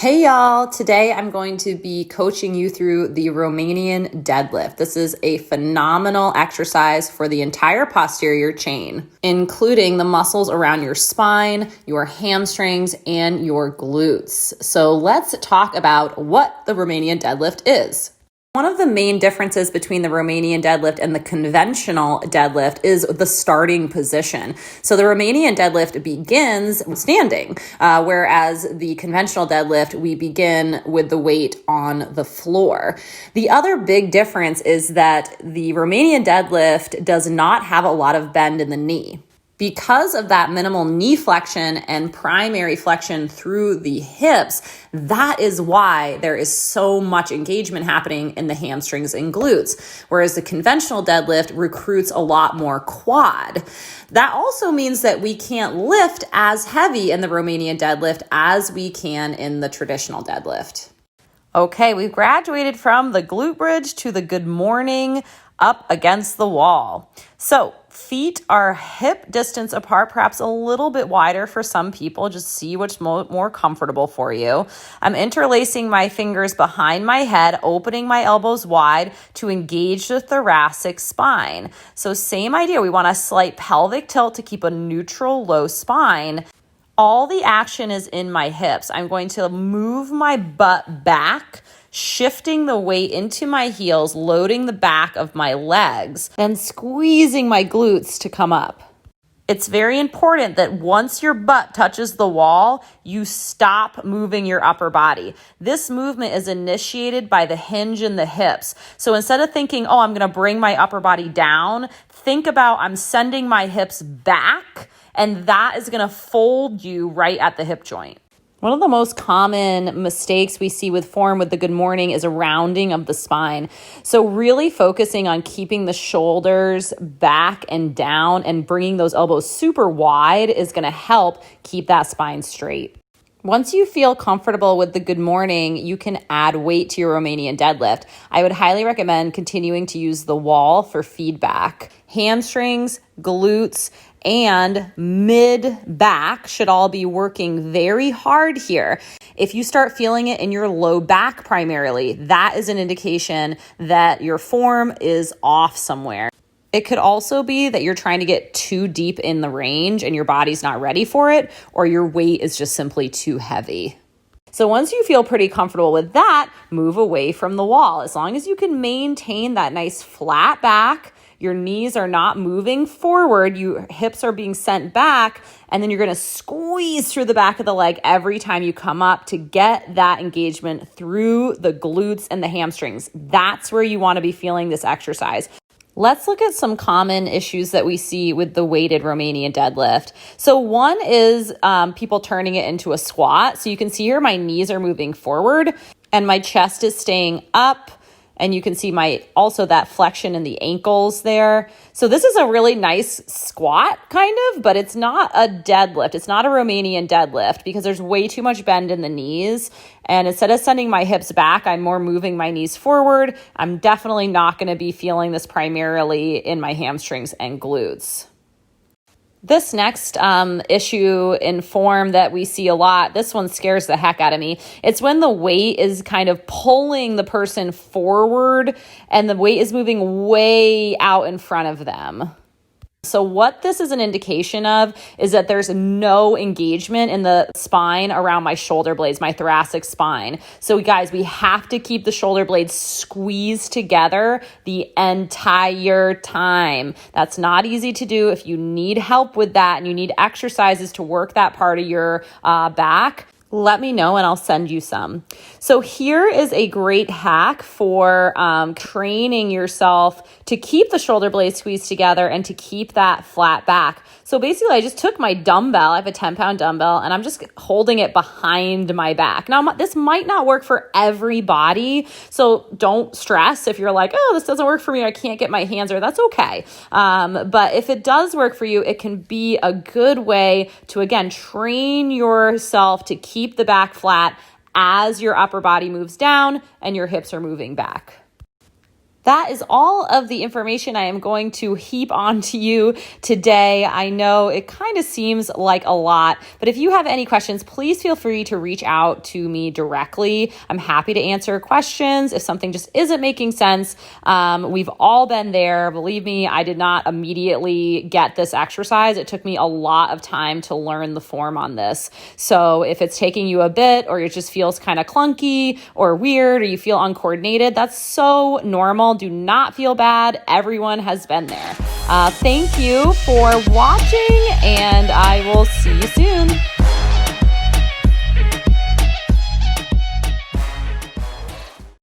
Hey y'all, today I'm going to be coaching you through the Romanian deadlift. This is a phenomenal exercise for the entire posterior chain, including the muscles around your spine, your hamstrings, and your glutes. So let's talk about what the Romanian deadlift is. One of the main differences between the Romanian deadlift and the conventional deadlift is the starting position. So the Romanian deadlift begins standing, whereas the conventional deadlift, we begin with the weight on the floor. The other big difference is that the Romanian deadlift does not have a lot of bend in the knee. Because of that minimal knee flexion and primary flexion through the hips, that is why there is so much engagement happening in the hamstrings and glutes, whereas the conventional deadlift recruits a lot more quad. That also means that we can't lift as heavy in the Romanian deadlift as we can in the traditional deadlift. Okay, we've graduated from the glute bridge to the good morning up against the wall. So feet are hip distance apart, perhaps a little bit wider for some people. Just see what's more comfortable for you. I'm interlacing my fingers behind my head, opening my elbows wide to engage the thoracic spine. So same idea. We want a slight pelvic tilt to keep a neutral low spine. All the action is in my hips. I'm going to move my butt back, shifting the weight into my heels, loading the back of my legs, and squeezing my glutes to come up. It's very important that once your butt touches the wall, you stop moving your upper body. This movement is initiated by the hinge in the hips. So instead of thinking, oh, I'm going to bring my upper body down, think about I'm sending my hips back, and that is going to fold you right at the hip joint. One of the most common mistakes we see with form with the good morning is a rounding of the spine. So really focusing on keeping the shoulders back and down and bringing those elbows super wide is going to help keep that spine straight. Once you feel comfortable with the good morning, you can add weight to your Romanian deadlift. I would highly recommend continuing to use the wall for feedback. Hamstrings, glutes, and mid-back should all be working very hard here. If you start feeling it in your low back primarily, that is an indication that your form is off somewhere. It could also be that you're trying to get too deep in the range and your body's not ready for it, or your weight is just simply too heavy. So once you feel pretty comfortable with that, move away from the wall. As long as you can maintain that nice flat back, your knees are not moving forward, your hips are being sent back, and then you're going to squeeze through the back of the leg every time you come up to get that engagement through the glutes and the hamstrings. That's where you want to be feeling this exercise. Let's look at some common issues that we see with the weighted Romanian deadlift. So one is people turning it into a squat. So you can see here my knees are moving forward and my chest is staying up. And you can see also that flexion in the ankles there. So this is a really nice squat kind of, but it's not a deadlift. It's not a Romanian deadlift because there's way too much bend in the knees. And instead of sending my hips back, I'm more moving my knees forward. I'm definitely not going to be feeling this primarily in my hamstrings and glutes. This next issue in form that we see a lot, this one scares the heck out of me. It's when the weight is kind of pulling the person forward and the weight is moving way out in front of them. So what this is an indication of is that there's no engagement in the spine around my shoulder blades, my thoracic spine. So guys, we have to keep the shoulder blades squeezed together the entire time. That's not easy to do. If you need help with that and you need exercises to work that part of your back, let me know and I'll send you some. So here is a great hack for training yourself to keep the shoulder blades squeezed together and to keep that flat back. So basically I just took my dumbbell, I have a 10-pound dumbbell, and I'm just holding it behind my back. Now this might not work for everybody, so don't stress if you're like, oh, this doesn't work for me, I can't get my hands, or that's okay. But if it does work for you, it can be a good way to, again, train yourself to keep the back flat as your upper body moves down and your hips are moving back. that is all of the information I am going to heap onto you today. I know it kind of seems like a lot, but if you have any questions, please feel free to reach out to me directly. I'm happy to answer questions if something just isn't making sense. We've all been there. Believe me, I did not immediately get this exercise. It took me a lot of time to learn the form on this. So if it's taking you a bit, or it just feels kind of clunky or weird, or you feel uncoordinated, that's so normal. Do not feel bad. Everyone has been there. Thank you for watching, and I will see you soon.